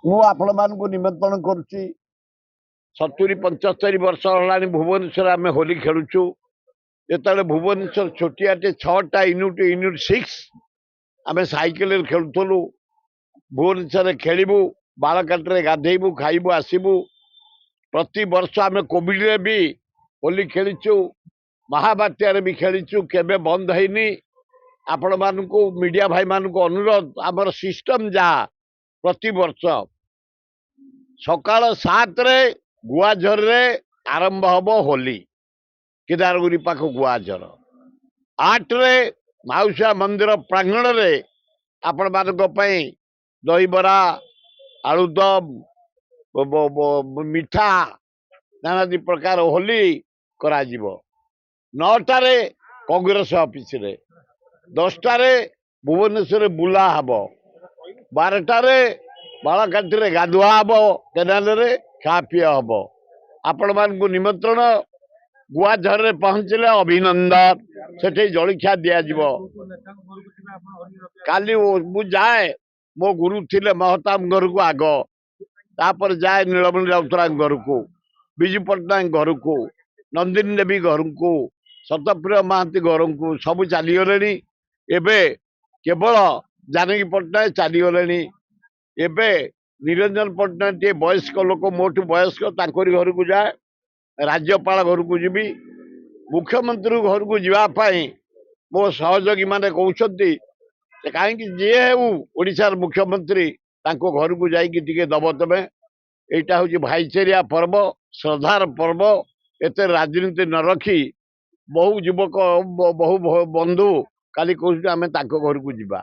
ମୁଁ ଆପଣମାନଙ୍କୁ ନିମନ୍ତ୍ରଣ କରୁଛି। 70-75 ବର୍ଷ ହେଲାଣି ଭୁବନେଶ୍ୱର ଆମେ ହୋଲି ଖେଳୁଛୁ। ଯେତେବେଳେ ଭୁବନେଶ୍ୱର ଛୋଟିଆଟେ 6ଟା ୟୁନିଟ୍ 6 ଆମେ ସାଇକେଲରେ ଖେଳୁଥିଲୁ। ଭୁବନେଶ୍ୱରରେ ଖେଳିବୁ, ବାଳକାଟିରେ ଗାଧେଇବୁ, ଖାଇବୁ, ଆସିବୁ। ପ୍ରତି ବର୍ଷ ଆମେ କୋଭିଡରେ ବି ହୋଲି ଖେଳିଛୁ, ମହାବାତ୍ୟାରେ ବି ଖେଳିଛୁ, କେବେ ବନ୍ଦ ହେଇନି। ଆପଣମାନଙ୍କୁ ମିଡିଆ ଭାଇମାନଙ୍କୁ ଅନୁରୋଧ, ଆମର ସିଷ୍ଟମ ଯାହା ପ୍ରତିବର୍ଷ ସକାଳ 7ରେ ଗୁଆଝରରେ ଆରମ୍ଭ ହବ ହୋଲି, କେଦାରଗୌରୀ ପାଖ ଗୁଆଝର। 8ରେ ମାଉସିଆ ମନ୍ଦିର ପ୍ରାଙ୍ଗଣରେ ଆପଣମାନଙ୍କ ପାଇଁ ଦହିବରା, ଆଳୁଦମ, ମିଠା, ନାନାଦି ପ୍ରକାର ହୋଲି କରାଯିବ। 9ଟାରେ କଂଗ୍ରେସ ଅଫିସରେ, 10ଟାରେ ଭୁବନେଶ୍ୱରରେ ବୁଲା ହବ, 12ଟାରେ ବାଳକାଟିରେ ଗାଧୁଆ ହବ, କେନାଲରେ ଖାପିଆ ହବ। ଆପଣମାନଙ୍କୁ ନିମନ୍ତ୍ରଣ। ଗୁଆଝରରେ ପହଞ୍ଚିଲେ ଅଭିନନ୍ଦନ, ସେଠି ଜଳଖିଆ ଦିଆଯିବ। କାଲି ମୁଁ ଯାଏ, ମୋ ଗୁରୁ ଥିଲେ ମହତାବ ଘରକୁ ଆଗ, ତାପରେ ଯାଏ ନୀଳମଣି ରାଉତରାୟଙ୍କ ଘରକୁ, ବିଜୁ ପଟ୍ଟନାୟକ ଘରକୁ, ନନ୍ଦିନୀ ଦେବୀ ଘରକୁ, ସତପ୍ରିୟ ମହାନ୍ତି ଘରକୁ। ସବୁ ଚାଲିଗଲେଣି। ଏବେ କେବଳ ଜାନକୀ ପଟ୍ଟନାୟକ ଚାଲିଗଲେଣି। ଏବେ ନିରଞ୍ଜନ ପଟ୍ଟନାୟକ ଟିକେ ବୟସ୍କ ଲୋକ, ମୋଠୁ ବୟସ୍କ, ତାଙ୍କରି ଘରକୁ ଯାଏ। ରାଜ୍ୟପାଳ ଘରକୁ ଯିବି। ମୁଖ୍ୟମନ୍ତ୍ରୀ ଘରକୁ ଯିବା ପାଇଁ ମୋ ସହଯୋଗୀ ମାନେ କହୁଛନ୍ତି କାହିଁକି ଯିଏ ହେଉ ଓଡ଼ିଶାର ମୁଖ୍ୟମନ୍ତ୍ରୀ ତାଙ୍କ ଘରକୁ ଯାଇକି ଟିକେ ଦବ ତମେ। এইটা হচ্ছে ভাইଚାରିଆ ପର୍ବ, ଶ୍ରଦ୍ଧାର ପର୍ବ। ଏତେ ରାଜନୀତି ନ ରଖି ବହୁ ଯୁବକ, ବହୁ ବନ୍ଧୁ କାଲି କହୁଛନ୍ତି ଆମେ ତାଙ୍କ ଘରକୁ ଯିବା।